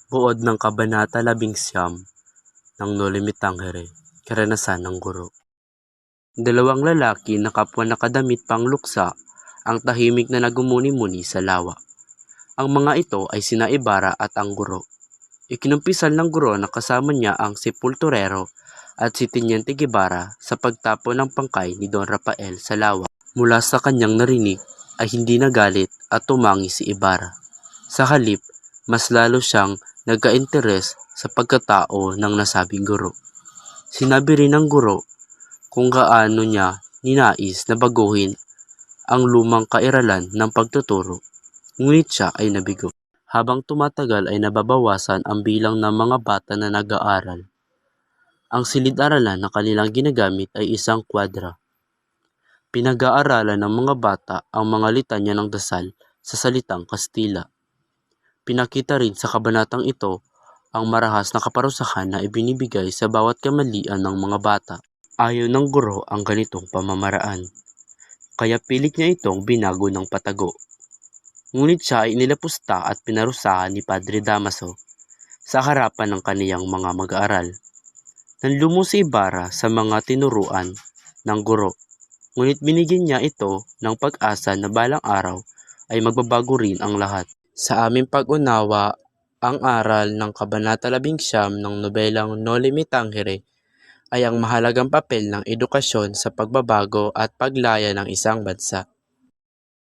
Buod ng Kabanata 19 ng Noli Me Tangere, Karanasan ng Guro. Dalawang lalaki na kapwa nakadamit pang luksa ang tahimik na nagumuni-muni sa lawa. Ang mga ito ay sina Ibarra at ang guro. Ikinumpisal ng guro na kasama niya ang sepulturero at si Teniente Guevara sa pagtapon ng pangkay ni Don Rafael sa lawa. Mula sa kanyang narinig ay hindi nagalit at tumangi si Ibarra. Sa halip, mas lalo siyang nagka-interes sa pagkatao ng nasabing guro. Sinabi rin ng guro kung gaano niya ninais na baguhin ang lumang kairalan ng pagtuturo, ngunit siya ay nabigo. Habang tumatagal ay nababawasan ang bilang ng mga bata na nag-aaral. Ang silid-aralan na kanilang ginagamit ay isang kwadra. Pinag-aaralan ng mga bata ang mga litanya ng dasal sa salitang Kastila. Pinakita rin sa kabanatang ito ang marahas na kaparusahan na ibinibigay sa bawat kamalian ng mga bata. Ayaw ng guro ang ganitong pamamaraan, kaya pilit niya itong binago ng patago. Ngunit siya ay nilapusta at pinarusahan ni Padre Damaso sa harapan ng kaniyang mga mag-aaral. Nanlumo si Ibarra sa mga tinuruan ng guro, ngunit binigyan niya ito ng pag-asa na balang araw ay magbabago rin ang lahat. Sa aming pag-unawa, ang aral ng Kabanata 19 ng nobelang Noli Me Tangere ay ang mahalagang papel ng edukasyon sa pagbabago at paglaya ng isang bansa.